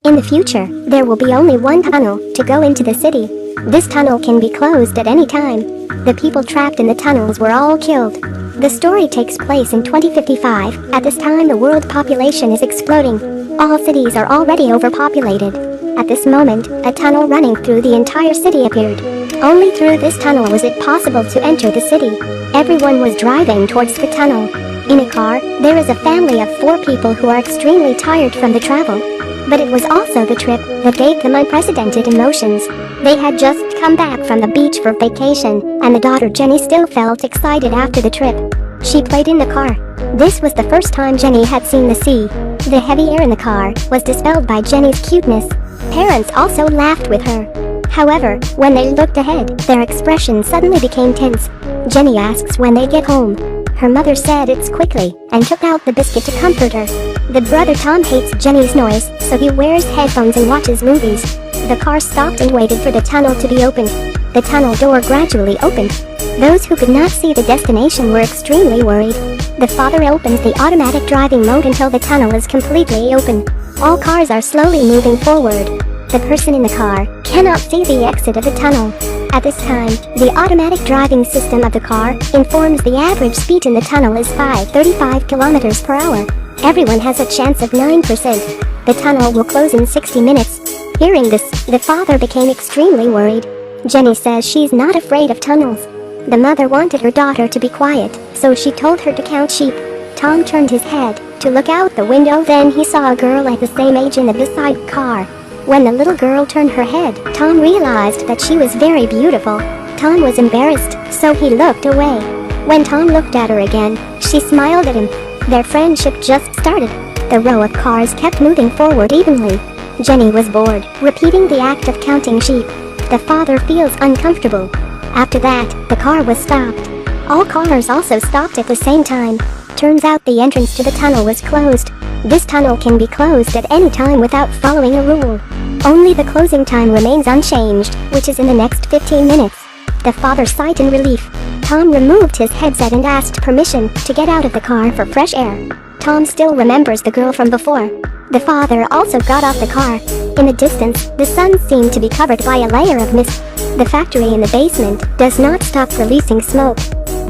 In the future, there will be only one tunnel to go into the city. This tunnel can be closed at any time. The people trapped in the tunnels were all killed. The story takes place in 2055. At this time, the world population is exploding. All cities are already overpopulated. At this moment, a tunnel running through the entire city appeared. Only through this tunnel was it possible to enter the city. Everyone was driving towards the tunnel. In a car, there is a family of 4 people who are extremely tired from the travel. But it was also the trip that gave them unprecedented emotions. They had just come back from the beach for vacation, and the daughter Jenny still felt excited after the trip. She played in the car. This was the first time Jenny had seen the sea. The heavy air in the car was dispelled by Jenny's cuteness. Parents also laughed with her. However, when they looked ahead, their expression suddenly became tense. Jenny asks when they get home. Her mother said it's quickly, and took out the biscuit to comfort her. The brother Tom hates Jenny's noise, so he wears headphones and watches movies. The car stopped and waited for the tunnel to be opened. The tunnel door gradually opened. Those who could not see the destination were extremely worried. The father opens the automatic driving mode until the tunnel is completely open. All cars are slowly moving forward. The person in the car cannot see the exit of the tunnel. At this time, the automatic driving system of the car informs the average speed in the tunnel is 535 kilometers per hour. Everyone has a chance of 9%. The tunnel will close in 60 minutes. Hearing this, the father became extremely worried. Jenny says she's not afraid of tunnels. The mother wanted her daughter to be quiet, so she told her to count sheep. Tom turned his head to look out the window, then he saw a girl at the same age in the beside car. When the little girl turned her head, Tom realized that she was very beautiful. Tom was embarrassed, so he looked away. When Tom looked at her again, she smiled at him. Their friendship just started. The row of cars kept moving forward evenly. Jenny was bored, repeating the act of counting sheep. The father feels uncomfortable. After that, the car was stopped. All cars also stopped at the same time. Turns out the entrance to the tunnel was closed. This tunnel can be closed at any time without following a rule. Only the closing time remains unchanged, which is in the next 15 minutes. The father sighed in relief. Tom removed his headset and asked permission to get out of the car for fresh air. Tom still remembers the girl from before. The father also got off the car. In the distance, the sun seemed to be covered by a layer of mist. The factory in the basement does not stop releasing smoke.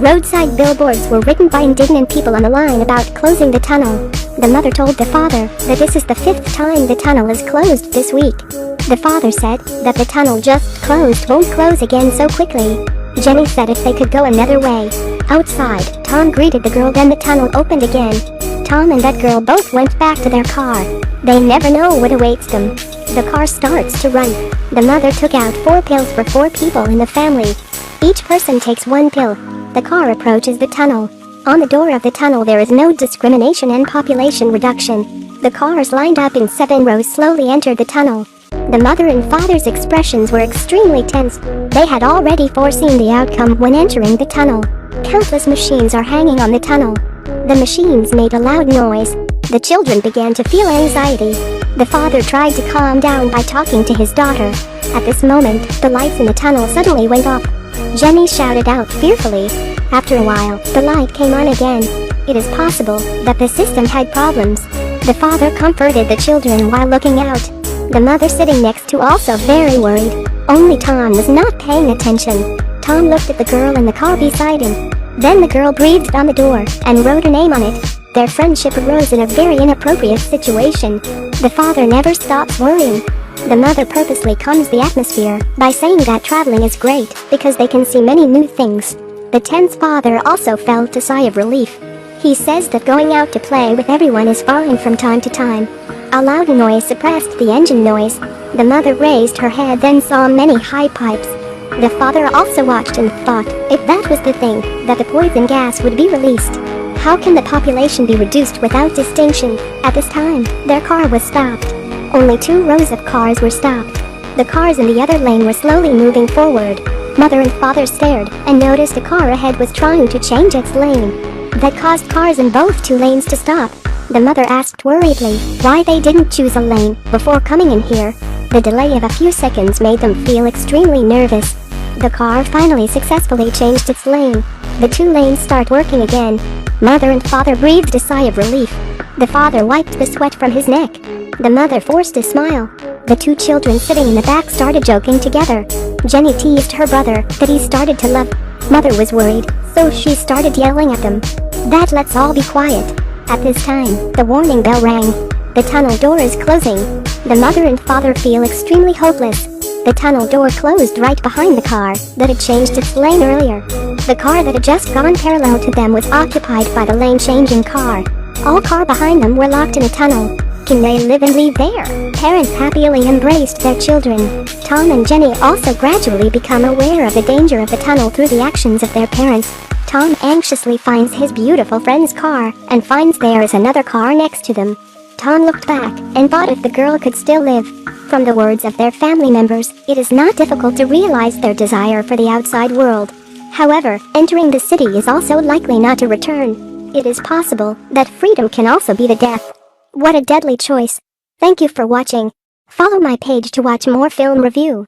Roadside billboards were written by indignant people on the line about closing the tunnel. The mother told the father that this is the 5th time the tunnel is closed this week. The father said that the tunnel just closed won't close again so quickly. Jenny said if they could go another way. Outside, Tom greeted the girl, then the tunnel opened again. Tom and that girl both went back to their car. They never know what awaits them. The car starts to run. The mother took out 4 pills for 4 people in the family. Each person takes 1 pill. The car approaches the tunnel. On the door of the tunnel there is no discrimination and population reduction. The cars lined up in 7 rows slowly entered the tunnel. The mother and father's expressions were extremely tense. They had already foreseen the outcome when entering the tunnel. Countless machines are hanging on the tunnel. The machines made a loud noise. The children began to feel anxiety. The father tried to calm down by talking to his daughter. At this moment, the lights in the tunnel suddenly went off. Jenny shouted out fearfully. After a while, the light came on again. It is possible that the system had problems. The father comforted the children while looking out. The mother sitting next to also very worried. Only Tom was not paying attention. Tom looked at the girl in the car beside him. Then the girl breathed on the door and wrote her name on it. Their friendship arose in a very inappropriate situation. The father never stops worrying. The mother purposely calms the atmosphere by saying that traveling is great because they can see many new things. The tense father also felt a sigh of relief. He says that going out to play with everyone is fine from time to time. A loud noise suppressed the engine noise. The mother raised her head, then saw many high pipes. The father also watched and thought, if that was the thing, that the poison gas would be released. How can the population be reduced without distinction? At this time, their car was stopped. Only 2 rows of cars were stopped. The cars in the other lane were slowly moving forward. Mother and father stared and noticed a car ahead was trying to change its lane. That caused cars in both 2 lanes to stop. The mother asked worriedly why they didn't choose a lane before coming in here. The delay of a few seconds made them feel extremely nervous. The car finally successfully changed its lane. The 2 lanes start working again. Mother and father breathed a sigh of relief. The father wiped the sweat from his neck. The mother forced a smile. The two children sitting in the back started joking together. Jenny teased her brother that he started to love. Mother was worried, so she started yelling at them. That let's all be quiet. At this time, the warning bell rang. The tunnel door is closing. The mother and father feel extremely hopeless. The tunnel door closed right behind the car that had changed its lane earlier. The car that had just gone parallel to them was occupied by the lane-changing car. All cars behind them were locked in a tunnel. Can they live and leave there? Parents happily embraced their children. Tom and Jenny also gradually become aware of the danger of the tunnel through the actions of their parents. Tom anxiously finds his beautiful friend's car and finds there is another car next to them. Tom looked back and thought if the girl could still live. From the words of their family members, it is not difficult to realize their desire for the outside world. However, entering the city is also likely not to return. It is possible that freedom can also be the death. What a deadly choice. Thank you for watching. Follow my page to watch more film review.